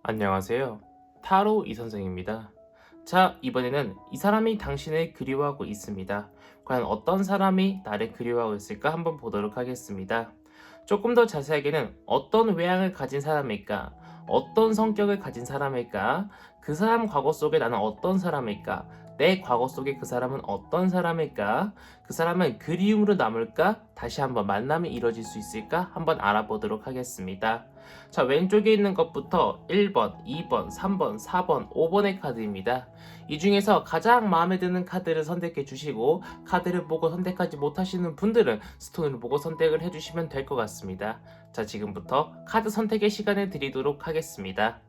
안녕하세요. 타로 이선생입니다. 자, 이번에는 이 사람이 당신을 그리워하고 있습니다. 과연 어떤 사람이 나를 그리워하고 있을까 한번 보도록 하겠습니다. 조금 더 자세하게는 어떤 외향을 가진 사람일까? 어떤 성격을 가진 사람일까? 그 사람 과거 속에 나는 어떤 사람일까? 내 과거 속에 그 사람은 어떤 사람일까? 그 사람은 그리움으로 남을까? 다시 한번 만남이 이루어질 수 있을까? 한번 알아보도록 하겠습니다. 자, 왼쪽에 있는 것부터 1번, 2번, 3번, 4번, 5번의 카드입니다. 이 중에서 가장 마음에 드는 카드를 선택해 주시고 카드를 보고 선택하지 못하시는 분들은 스톤을 보고 선택을 해주시면 될 것 같습니다. 자, 지금부터 카드 선택의 시간을 드리도록 하겠습니다.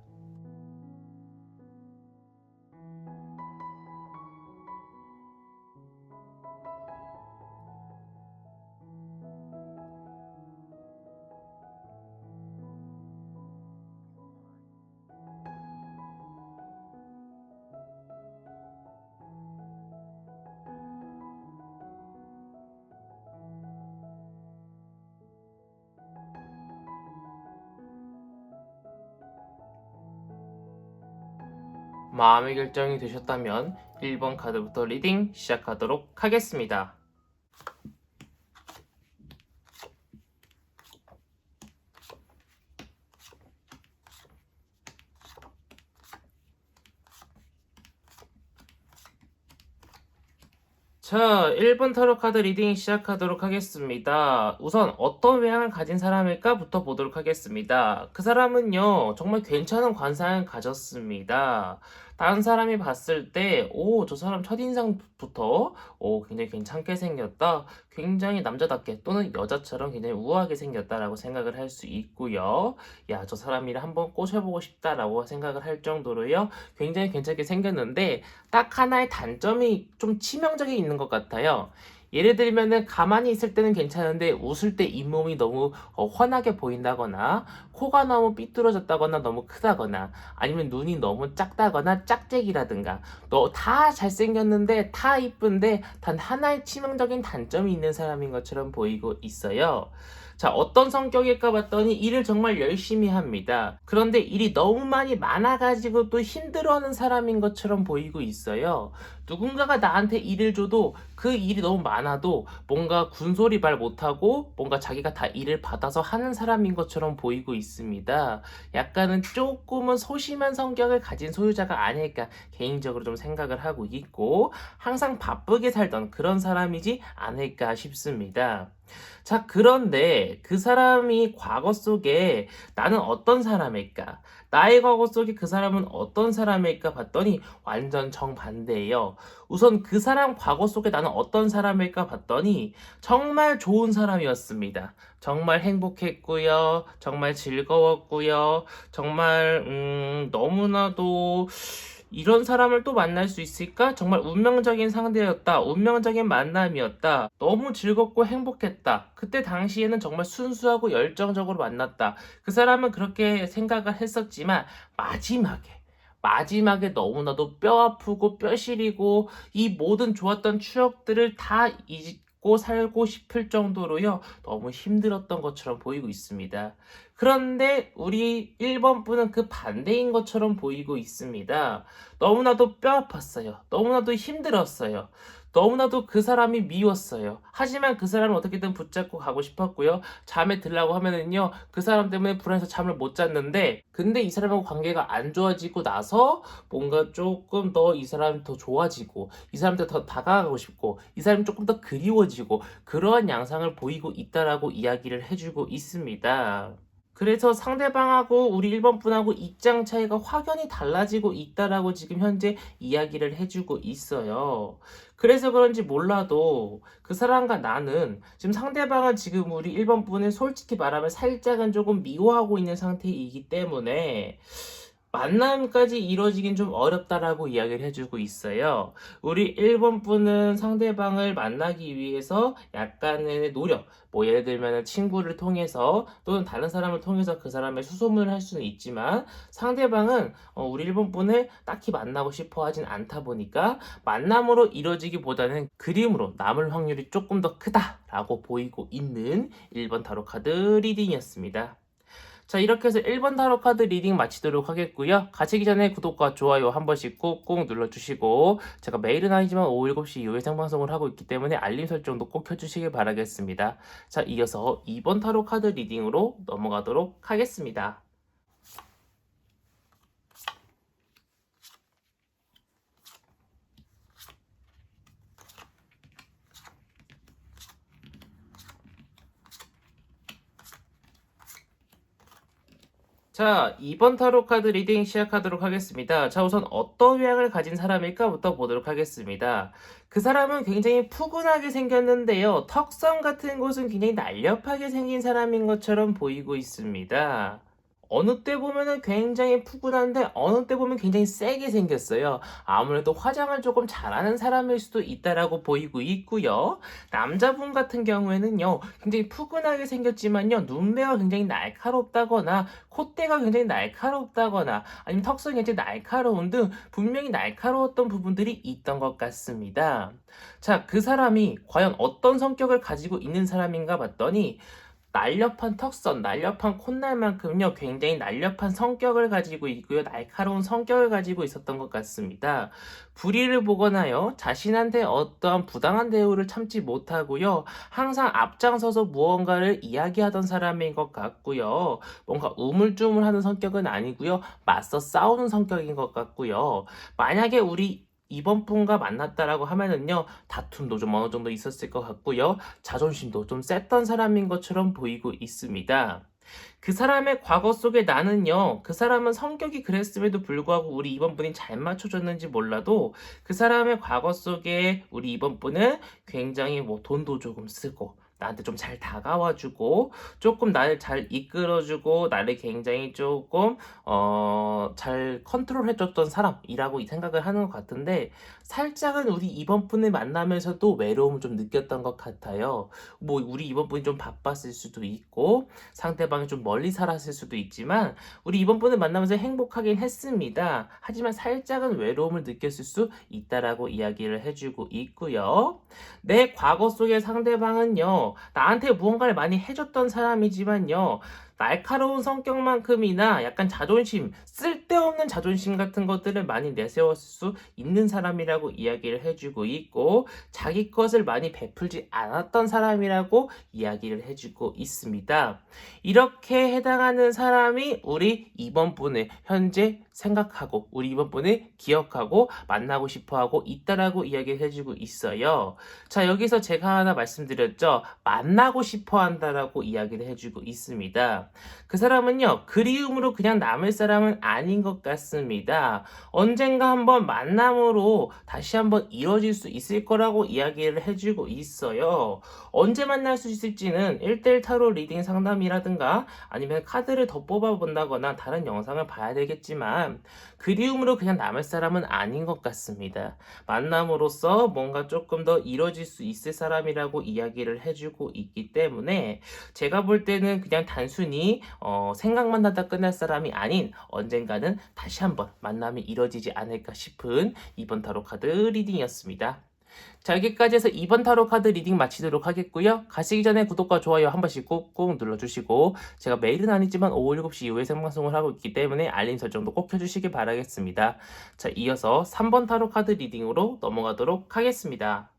마음의 결정이 되셨다면 1번 카드부터 리딩 시작하도록 하겠습니다. 자, 1번 타로 카드 리딩 시작하도록 하겠습니다. 우선 어떤 외향을 가진 사람일까부터 보도록 하겠습니다. 그 사람은요, 정말 괜찮은 관상을 가졌습니다. 다른 사람이 봤을 때, 저 사람 첫인상부터, 굉장히 괜찮게 생겼다. 굉장히 남자답게 또는 여자처럼 굉장히 우아하게 생겼다라고 생각을 할 수 있고요. 야, 저 사람이랑 한번 꼬셔보고 싶다라고 생각을 할 정도로요. 굉장히 괜찮게 생겼는데, 딱 하나의 단점이 좀 치명적이 있는 것 같아요. 예를 들면은 가만히 있을 때는 괜찮은데 웃을 때 잇몸이 너무 훤하게 보인다거나 코가 너무 삐뚤어졌다거나 너무 크다거나 아니면 눈이 너무 작다거나 짝짝이라든가 너 다 잘생겼는데 다 이쁜데 단 하나의 치명적인 단점이 있는 사람인 것처럼 보이고 있어요. 자, 어떤 성격일까 봤더니 일을 정말 열심히 합니다. 그런데 일이 너무 많이 많아가지고 또 힘들어하는 사람인 것처럼 보이고 있어요. 누군가가 나한테 일을 줘도 그 일이 너무 많아도 뭔가 군소리 말 못하고 뭔가 자기가 다 일을 받아서 하는 사람인 것처럼 보이고 있습니다. 약간은 조금은 소심한 성격을 가진 소유자가 아닐까 개인적으로 좀 생각을 하고 있고 항상 바쁘게 살던 그런 사람이지 않을까 싶습니다. 자, 그런데 그 사람이 과거 속에 나는 어떤 사람일까? 나의 과거 속에 그 사람은 어떤 사람일까 봤더니 완전 정반대예요. 우선 그 사람 과거 속에 나는 어떤 사람일까 봤더니 정말 좋은 사람이었습니다. 정말 행복했고요. 정말 즐거웠고요. 정말 너무나도 이런 사람을 또 만날 수 있을까? 정말 운명적인 상대였다. 운명적인 만남이었다. 너무 즐겁고 행복했다. 그때 당시에는 정말 순수하고 열정적으로 만났다. 그 사람은 그렇게 생각을 했었지만 마지막에 너무나도 뼈 아프고 뼈 시리고 이 모든 좋았던 추억들을 다 잊고 살고 싶을 정도로요. 너무 힘들었던 것처럼 보이고 있습니다. 그런데 우리 1번 분은 그 반대인 것처럼 보이고 있습니다. 너무나도 뼈 아팠어요. 너무나도 힘들었어요. 너무나도 그 사람이 미웠어요. 하지만 그 사람을 어떻게든 붙잡고 가고 싶었고요. 잠에 들라고 하면은요, 그 사람 때문에 불안해서 잠을 못 잤는데, 근데 이 사람하고 관계가 안 좋아지고 나서 뭔가 조금 더 이 사람이 더 좋아지고, 이 사람한테 더 다가가고 싶고, 이 사람이 조금 더 그리워지고, 그러한 양상을 보이고 있다라고 이야기를 해주고 있습니다. 그래서 상대방하고 우리 1번 분하고 입장 차이가 확연히 달라지고 있다라고 지금 현재 이야기를 해주고 있어요. 그래서 그런지 몰라도 그 사람과 나는 지금 상대방은 지금 우리 1번 분을 솔직히 말하면 살짝은 조금 미워하고 있는 상태이기 때문에 만남까지 이루어지긴 좀 어렵다라고 이야기를 해주고 있어요. 우리 1번 분은 상대방을 만나기 위해서 약간의 노력, 뭐 예를 들면 친구를 통해서 또는 다른 사람을 통해서 그 사람의 수소문을 할 수는 있지만 상대방은 우리 1번 분을 딱히 만나고 싶어 하진 않다 보니까 만남으로 이루어지기보다는 그림으로 남을 확률이 조금 더 크다라고 보이고 있는 1번 타로 카드 리딩이었습니다. 자, 이렇게 해서 1번 타로 카드 리딩 마치도록 하겠고요. 가시기 전에 구독과 좋아요 한 번씩 꾹꾹 눌러주시고, 제가 매일은 아니지만 오후 7시 이후에 생방송을 하고 있기 때문에 알림 설정도 꼭 켜주시길 바라겠습니다. 자, 이어서 2번 타로 카드 리딩으로 넘어가도록 하겠습니다. 자, 2번 타로 카드 리딩 시작하도록 하겠습니다. 자, 우선 어떤 외향을 가진 사람일까부터 보도록 하겠습니다. 그 사람은 굉장히 푸근하게 생겼는데요. 턱선 같은 곳은 굉장히 날렵하게 생긴 사람인 것처럼 보이고 있습니다. 어느 때 보면은 굉장히 푸근한데 어느 때 보면 굉장히 세게 생겼어요. 아무래도 화장을 조금 잘하는 사람일 수도 있다라고 보이고 있고요. 남자분 같은 경우에는요, 굉장히 푸근하게 생겼지만요, 눈매가 굉장히 날카롭다거나 콧대가 굉장히 날카롭다거나 아니면 턱선이 굉장히 날카로운 등 분명히 날카로웠던 부분들이 있던 것 같습니다. 자, 그 사람이 과연 어떤 성격을 가지고 있는 사람인가 봤더니 날렵한 턱선, 날렵한 콧날만큼요, 굉장히 날렵한 성격을 가지고 있고요, 날카로운 성격을 가지고 있었던 것 같습니다. 불의를 보거나요, 자신한테 어떠한 부당한 대우를 참지 못하고요, 항상 앞장서서 무언가를 이야기하던 사람인 것 같고요, 뭔가 우물쭈물하는 성격은 아니고요, 맞서 싸우는 성격인 것 같고요. 만약에 우리 이번 분과 만났다라고 하면은요, 다툼도 좀 어느 정도 있었을 것 같고요, 자존심도 좀 셌던 사람인 것처럼 보이고 있습니다. 그 사람의 과거 속에 나는요, 그 사람은 성격이 그랬음에도 불구하고 우리 이번 분이 잘 맞춰줬는지 몰라도 그 사람의 과거 속에 우리 이번 분은 굉장히 뭐 돈도 조금 쓰고 나한테 좀 잘 다가와주고 조금 나를 잘 이끌어주고 나를 굉장히 조금 잘 컨트롤해줬던 사람이라고 생각을 하는 것 같은데, 살짝은 우리 이번 분을 만나면서도 외로움을 좀 느꼈던 것 같아요. 뭐 우리 이번 분이 좀 바빴을 수도 있고 상대방이 좀 멀리 살았을 수도 있지만 우리 이번 분을 만나면서 행복하긴 했습니다. 하지만 살짝은 외로움을 느꼈을 수 있다라고 이야기를 해주고 있고요. 내 과거 속의 상대방은요, 나한테 무언가를 많이 해줬던 사람이지만요, 날카로운 성격만큼이나 약간 자존심, 쓸데없는 자존심 같은 것들을 많이 내세웠을 수 있는 사람이라고 이야기를 해주고 있고, 자기 것을 많이 베풀지 않았던 사람이라고 이야기를 해주고 있습니다. 이렇게 해당하는 사람이 우리 이번 분을 현재 생각하고 우리 이번 분을 기억하고 만나고 싶어하고 있다라고 이야기를 해주고 있어요. 자, 여기서 제가 하나 말씀드렸죠. 만나고 싶어 한다라고 이야기를 해주고 있습니다. 그 사람은요, 그리움으로 그냥 남을 사람은 아닌 것 같습니다. 언젠가 한번 만남으로 다시 한번 이루어질 수 있을 거라고 이야기를 해주고 있어요. 언제 만날 수 있을지는 1대1 타로 리딩 상담이라든가 아니면 카드를 더 뽑아본다거나 다른 영상을 봐야 되겠지만, 그리움으로 그냥 남을 사람은 아닌 것 같습니다. 만남으로써 뭔가 조금 더 이뤄질 수 있을 사람이라고 이야기를 해주고 있기 때문에 제가 볼 때는 그냥 단순히 생각만 하다 끝날 사람이 아닌 언젠가는 다시 한번 만남이 이뤄지지 않을까 싶은 이번 타로 카드 리딩이었습니다. 자, 여기까지 해서 2번 타로 카드 리딩 마치도록 하겠고요. 가시기 전에 구독과 좋아요 한 번씩 꾹꾹 눌러주시고, 제가 매일은 아니지만 오후 7시 이후에 생방송을 하고 있기 때문에 알림 설정도 꼭 켜주시길 바라겠습니다. 자, 이어서 3번 타로 카드 리딩으로 넘어가도록 하겠습니다.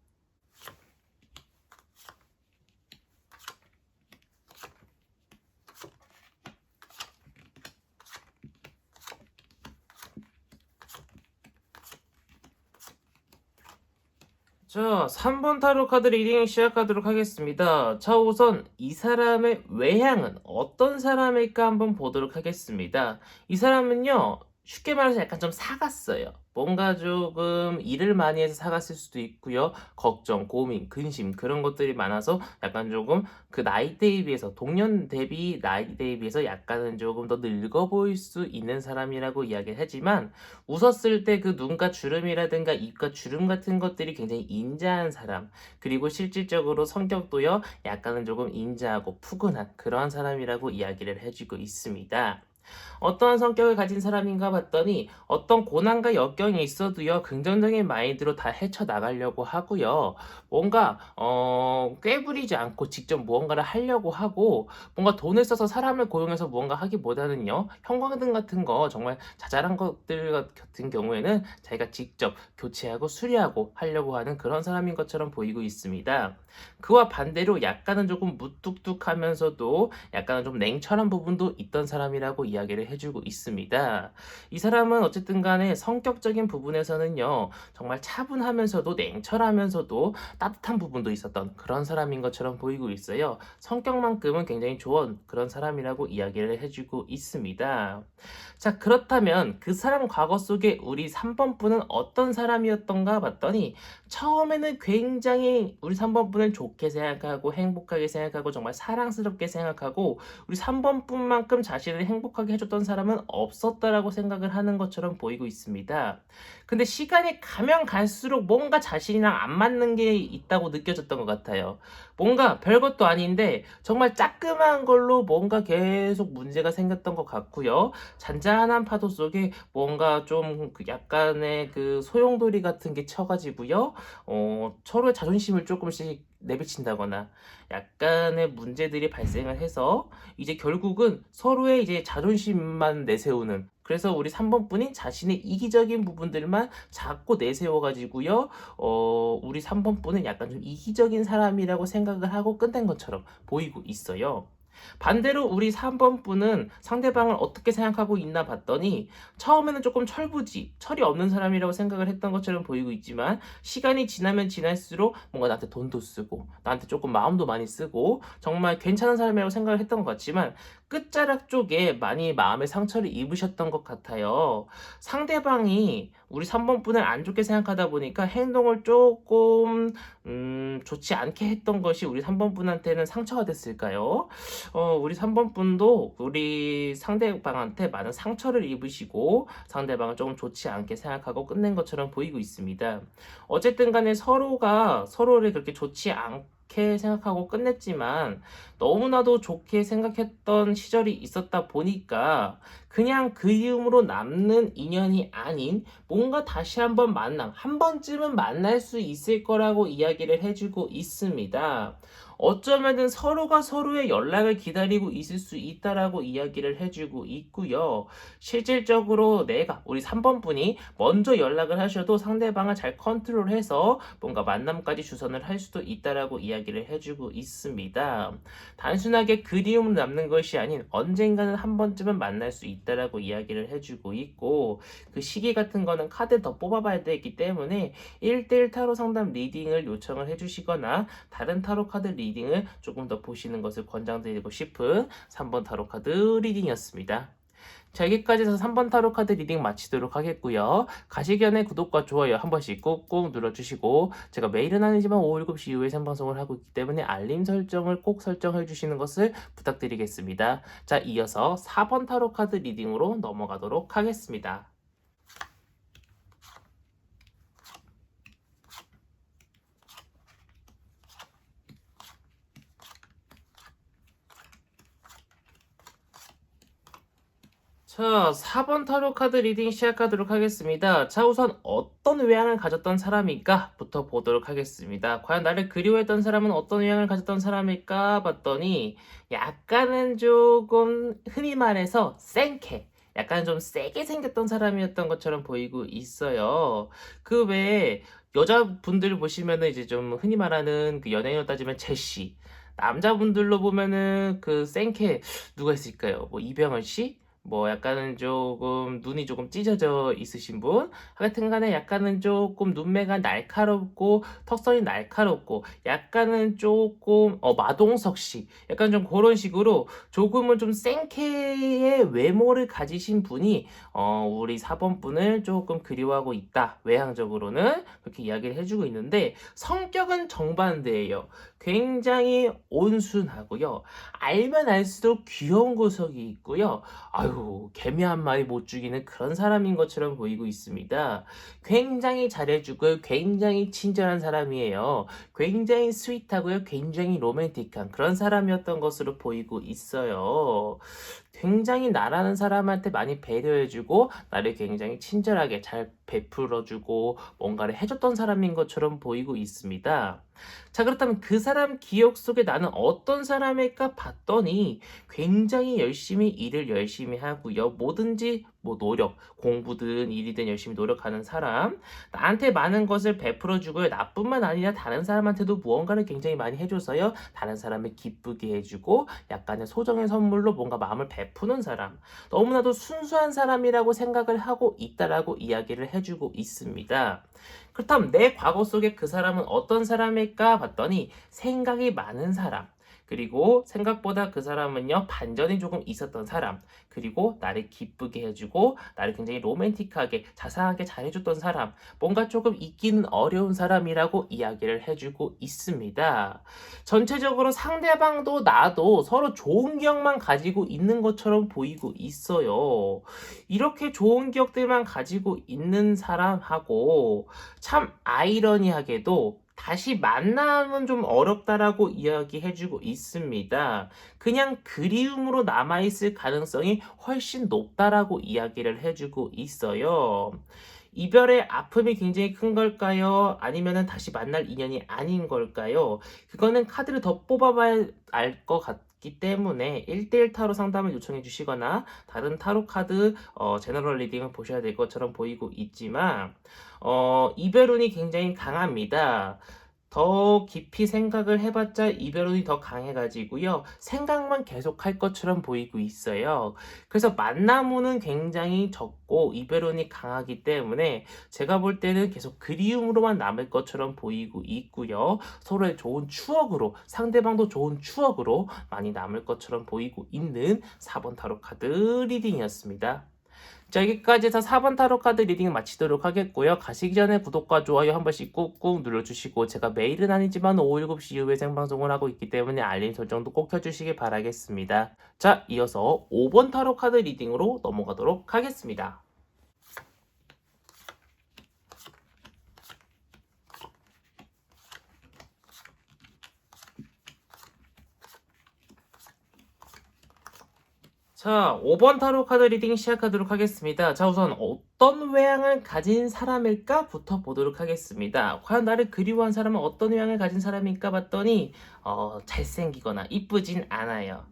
자, 3번 타로 카드 리딩 시작하도록 하겠습니다. 자, 우선 이 사람의 외향은 어떤 사람일까 한번 보도록 하겠습니다. 이 사람은요, 쉽게 말해서 약간 좀 사갔어요. 뭔가 조금 일을 많이 해서 사갔을 수도 있고요. 걱정, 고민, 근심 그런 것들이 많아서 약간 조금 그 나이대에 비해서 동년 대비 나이대에 비해서 약간은 조금 더 늙어 보일 수 있는 사람이라고 이야기를 하지만, 웃었을 때 그 눈가 주름이라든가 입가 주름 같은 것들이 굉장히 인자한 사람, 그리고 실질적으로 성격도요, 약간은 조금 인자하고 푸근한 그러한 사람이라고 이야기를 해주고 있습니다. 어떠한 성격을 가진 사람인가 봤더니 어떤 고난과 역경이 있어도요, 긍정적인 마인드로 다 헤쳐나가려고 하고요. 뭔가 꾀부리지 않고 직접 무언가를 하려고 하고, 뭔가 돈을 써서 사람을 고용해서 무언가 하기보다는요, 형광등 같은 거 정말 자잘한 것들 같은 경우에는 자기가 직접 교체하고 수리하고 하려고 하는 그런 사람인 것처럼 보이고 있습니다. 그와 반대로 약간은 조금 무뚝뚝하면서도 약간은 좀 냉철한 부분도 있던 사람이라고 이야기를 해주고 있습니다. 이 사람은 어쨌든 간에 성격적인 부분에서는요, 정말 차분하면서도 냉철하면서도 따뜻한 부분도 있었던 그런 사람인 것처럼 보이고 있어요. 성격만큼은 굉장히 좋은 그런 사람이라고 이야기를 해주고 있습니다. 자, 그렇다면 그 사람 과거 속에 우리 3번 분은 어떤 사람이었던가 봤더니, 처음에는 굉장히 우리 3번 분을 좋게 생각하고 행복하게 생각하고 정말 사랑스럽게 생각하고, 우리 3번 분만큼 자신을 행복하게 해줬던 사람은 없었다라고 생각을 하는 것처럼 보이고 있습니다. 근데 시간이 가면 갈수록 뭔가 자신이랑 안 맞는 게 있다고 느껴졌던 것 같아요. 뭔가 별것도 아닌데 정말 짜끔한 걸로 뭔가 계속 문제가 생겼던 것 같고요. 잔잔한 파도 속에 뭔가 좀그 약간의 그 소용돌이 같은 게 쳐가지고요. 서로의 자존심을 조금씩 내비친다거나 약간의 문제들이 발생을 해서 이제 결국은 서로의 이제 자존심만 내세우는, 그래서 우리 3번 분이 자신의 이기적인 부분들만 자꾸 내세워가지고요. 우리 3번 분은 약간 좀 이기적인 사람이라고 생각을 하고 끝낸 것처럼 보이고 있어요. 반대로 우리 3번 분은 상대방을 어떻게 생각하고 있나 봤더니, 처음에는 조금 철이 없는 사람이라고 생각을 했던 것처럼 보이고 있지만, 시간이 지나면 지날수록 뭔가 나한테 돈도 쓰고 나한테 조금 마음도 많이 쓰고 정말 괜찮은 사람이라고 생각을 했던 것 같지만, 끝자락 쪽에 많이 마음의 상처를 입으셨던 것 같아요. 상대방이 우리 3번 분을 안 좋게 생각하다 보니까 행동을 조금 좋지 않게 했던 것이 우리 3번 분한테는 상처가 됐을까요? 우리 3번 분도 우리 상대방한테 많은 상처를 입으시고 상대방을 조금 좋지 않게 생각하고 끝낸 것처럼 보이고 있습니다. 어쨌든 간에 서로가 서로를 그렇게 좋지 않게 생각하고 끝냈지만, 너무나도 좋게 생각했던 시절이 있었다 보니까 그냥 그리움으로 남는 인연이 아닌, 뭔가 다시 한번 한 번쯤은 만날 수 있을 거라고 이야기를 해주고 있습니다. 어쩌면은 서로가 서로의 연락을 기다리고 있을 수 있다라고 이야기를 해주고 있고요. 실질적으로 우리 3번 분이 먼저 연락을 하셔도 상대방을 잘 컨트롤해서 뭔가 만남까지 주선을 할 수도 있다라고 이야기를 해주고 있습니다. 단순하게 그리움을 남는 것이 아닌 언젠가는 한 번쯤은 만날 수 있다라고 이야기를 해주고 있고, 그 시기 같은 거는 카드 더 뽑아봐야 되기 때문에 1대1 타로 상담 리딩을 요청을 해주시거나 다른 타로 카드 리딩을 조금 더 보시는 것을 권장드리고 싶은 3번 타로 카드 리딩이었습니다. 자, 여기까지 해서 3번 타로 카드 리딩 마치도록 하겠고요. 가시기 전에 구독과 좋아요 한 번씩 꾹꾹 눌러주시고, 제가 매일은 아니지만 오후 7시 이후에 생방송을 하고 있기 때문에 알림 설정을 꼭 설정해 주시는 것을 부탁드리겠습니다. 자, 이어서 4번 타로 카드 리딩으로 넘어가도록 하겠습니다. 자, 4번 타로 카드 리딩 시작하도록 하겠습니다. 자, 우선 어떤 외향을 가졌던 사람일까? 부터 보도록 하겠습니다. 과연 나를 그리워했던 사람은 어떤 외향을 가졌던 사람일까? 봤더니, 약간은 조금 흔히 말해서 생캐, 약간 좀 세게 생겼던 사람이었던 것처럼 보이고 있어요. 그 외에 여자분들 보시면은 이제 좀 흔히 말하는 그 연예인으로 따지면 제시, 남자분들로 보면은 그 생캐 누가 있을까요? 뭐 이병헌 씨? 뭐 약간은 조금 눈이 조금 찢어져 있으신 분, 하여튼 간에 약간은 조금 눈매가 날카롭고 턱선이 날카롭고 약간은 조금 마동석 씨, 약간 좀 그런 식으로 조금은 좀 생케의 외모를 가지신 분이 우리 4번 분을 조금 그리워하고 있다, 외향적으로는 그렇게 이야기를 해주고 있는데, 성격은 정반대예요. 굉장히 온순하고요, 알면 알수록 귀여운 구석이 있고요. 아유, 개미 한 마리 못 죽이는 그런 사람인 것처럼 보이고 있습니다. 굉장히 잘해주고 굉장히 친절한 사람이에요. 굉장히 스윗하고요, 굉장히 로맨틱한 그런 사람이었던 것으로 보이고 있어요. 굉장히 나라는 사람한테 많이 배려해주고 나를 굉장히 친절하게 잘 베풀어주고 뭔가를 해줬던 사람인 것처럼 보이고 있습니다. 자, 그렇다면 그 사람 기억 속에 나는 어떤 사람일까 봤더니 굉장히 열심히 일을 열심히 하고요. 뭐든지 뭐 노력, 공부든 일이든 열심히 노력하는 사람, 나한테 많은 것을 베풀어 주고요. 나뿐만 아니라 다른 사람한테도 무언가를 굉장히 많이 해줘서요. 다른 사람을 기쁘게 해주고 약간의 소정의 선물로 뭔가 마음을 베푸는 사람. 너무나도 순수한 사람이라고 생각을 하고 있다라고 이야기를 해주고 있습니다. 그렇다면 내 과거 속에 그 사람은 어떤 사람일까 봤더니 생각이 많은 사람. 그리고 생각보다 그 사람은요, 반전이 조금 있었던 사람. 그리고 나를 기쁘게 해주고, 나를 굉장히 로맨틱하게, 자상하게 잘해줬던 사람. 뭔가 조금 잊기는 어려운 사람이라고 이야기를 해주고 있습니다. 전체적으로 상대방도 나도 서로 좋은 기억만 가지고 있는 것처럼 보이고 있어요. 이렇게 좋은 기억들만 가지고 있는 사람하고, 참 아이러니하게도 다시 만남은 좀 어렵다라고 이야기해주고 있습니다. 그냥 그리움으로 남아있을 가능성이 훨씬 높다라고 이야기를 해주고 있어요. 이별의 아픔이 굉장히 큰 걸까요? 아니면은 다시 만날 인연이 아닌 걸까요? 그거는 카드를 더 뽑아봐야 알 것 같기 때문에 1대1 타로 상담을 요청해 주시거나 다른 타로 카드 제너럴 리딩을 보셔야 될 것처럼 보이고 있지만 이별운이 굉장히 강합니다. 더 깊이 생각을 해봤자 이별운이 더 강해가지고요. 생각만 계속 할 것처럼 보이고 있어요. 그래서 만남운은 굉장히 적고 이별운이 강하기 때문에 제가 볼 때는 계속 그리움으로만 남을 것처럼 보이고 있고요. 서로의 좋은 추억으로, 상대방도 좋은 추억으로 많이 남을 것처럼 보이고 있는 4번 타로 카드 리딩이었습니다. 자, 여기까지 해서 4번 타로 카드 리딩 마치도록 하겠고요. 가시기 전에 구독과 좋아요 한 번씩 꾹꾹 눌러주시고 제가 매일은 아니지만 오후 7시 이후에 생방송을 하고 있기 때문에 알림 설정도 꼭 켜주시길 바라겠습니다. 자, 이어서 5번 타로 카드 리딩으로 넘어가도록 하겠습니다. 자, 5번 타로 카드 리딩 시작하도록 하겠습니다. 자, 우선 어떤 외향을 가진 사람일까?부터 보도록 하겠습니다. 과연 나를 그리워한 사람은 어떤 외향을 가진 사람일까 봤더니 잘생기거나 이쁘진 않아요.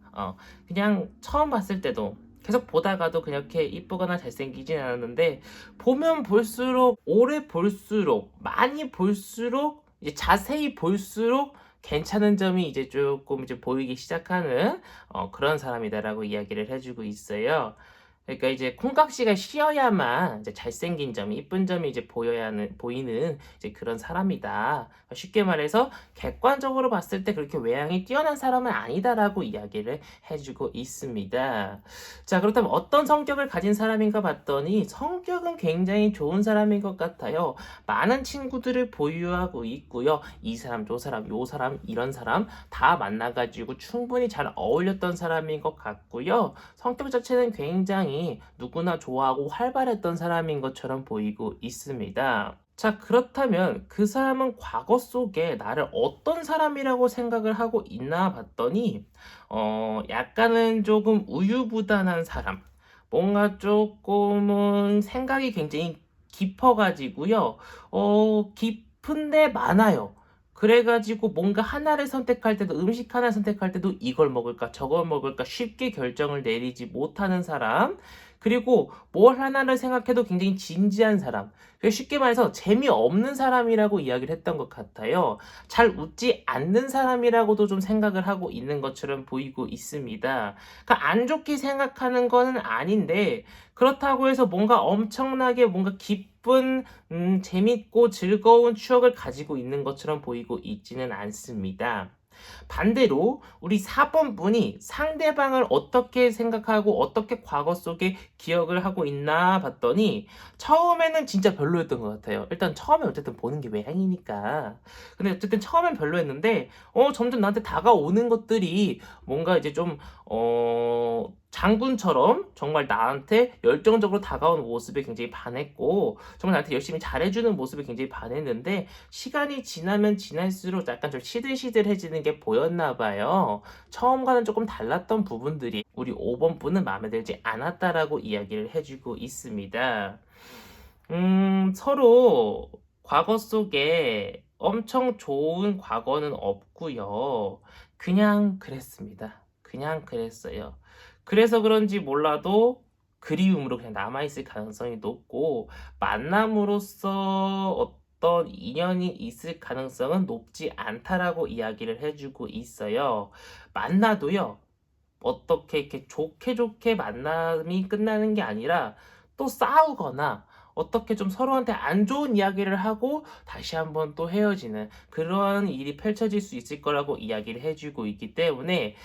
그냥 처음 봤을 때도 계속 보다가도 그렇게 이쁘거나 잘생기진 않았는데 보면 볼수록 오래 볼수록 많이 볼수록 이제 자세히 볼수록 괜찮은 점이 이제 조금 이제 보이기 시작하는 그런 사람이다라고 이야기를 해주고 있어요. 그러니까 이제 콩깍지가 씌어야만 이제 잘생긴 점이 이쁜 점이 이제 보이는 이제 그런 사람이다. 쉽게 말해서 객관적으로 봤을 때 그렇게 외향이 뛰어난 사람은 아니다라고 이야기를 해주고 있습니다. 자, 그렇다면 어떤 성격을 가진 사람인가 봤더니 성격은 굉장히 좋은 사람인 것 같아요. 많은 친구들을 보유하고 있고요. 이 사람, 저 사람, 요 사람, 이런 사람 다 만나가지고 충분히 잘 어울렸던 사람인 것 같고요. 성격 자체는 굉장히 누구나 좋아하고 활발했던 사람인 것처럼 보이고 있습니다. 자, 그렇다면 그 사람은 과거 속에 나를 어떤 사람이라고 생각을 하고 있나 봤더니 약간은 조금 우유부단한 사람, 뭔가 조금은 생각이 굉장히 깊어가지고요. 깊은데 많아요. 그래가지고 뭔가 하나를 선택할 때도 음식 하나 선택할 때도 이걸 먹을까 저걸 먹을까 쉽게 결정을 내리지 못하는 사람. 그리고 뭘 하나를 생각해도 굉장히 진지한 사람. 쉽게 말해서 재미없는 사람이라고 이야기를 했던 것 같아요. 잘 웃지 않는 사람이라고도 좀 생각을 하고 있는 것처럼 보이고 있습니다. 그러니까 안 좋게 생각하는 거는 아닌데 그렇다고 해서 뭔가 엄청나게 뭔가 기쁜 재밌고 즐거운 추억을 가지고 있는 것처럼 보이고 있지는 않습니다. 반대로 우리 4번 분이 상대방을 어떻게 생각하고 어떻게 과거 속에 기억을 하고 있나 봤더니 처음에는 진짜 별로였던 것 같아요. 일단 처음에 어쨌든 보는 게 외향이니까. 근데 어쨌든 처음엔 별로였는데 점점 나한테 다가오는 것들이 뭔가 이제 좀 장군처럼 정말 나한테 열정적으로 다가오는 모습에 굉장히 반했고 정말 나한테 열심히 잘해주는 모습에 굉장히 반했는데 시간이 지나면 지날수록 약간 좀 시들시들해지는 게 보였나 봐요. 처음과는 조금 달랐던 부분들이 우리 5번 분은 마음에 들지 않았다라고 이야기를 해주고 있습니다. 서로 과거 속에 엄청 좋은 과거는 없고요. 그냥 그랬습니다. 그냥 그랬어요. 그래서 그런지 몰라도 그리움으로 그냥 남아있을 가능성이 높고, 만남으로써 어떤 인연이 있을 가능성은 높지 않다라고 이야기를 해주고 있어요. 만나도요, 어떻게 이렇게 좋게 좋게 만남이 끝나는 게 아니라 또 싸우거나 어떻게 좀 서로한테 안 좋은 이야기를 하고 다시 한번 또 헤어지는 그런 일이 펼쳐질 수 있을 거라고 이야기를 해주고 있기 때문에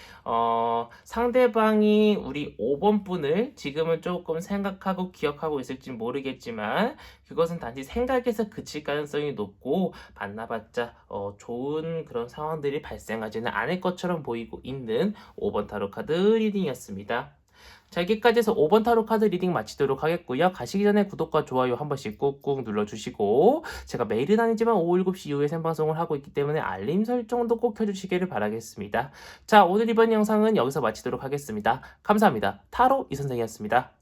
상대방이 우리 5번 분을 지금은 조금 생각하고 기억하고 있을지 모르겠지만 그것은 단지 생각에서 그칠 가능성이 높고 만나봤자 좋은 그런 상황들이 발생하지는 않을 것처럼 보이고 있는 5번 타로 카드 리딩이었습니다. 자, 여기까지 해서 5번 타로 카드 리딩 마치도록 하겠고요. 가시기 전에 구독과 좋아요 한 번씩 꾹꾹 눌러주시고 제가 매일은 아니지만 오후 7시 이후에 생방송을 하고 있기 때문에 알림 설정도 꼭 켜주시기를 바라겠습니다. 자, 오늘 이번 영상은 여기서 마치도록 하겠습니다. 감사합니다. 타로 이선생이었습니다.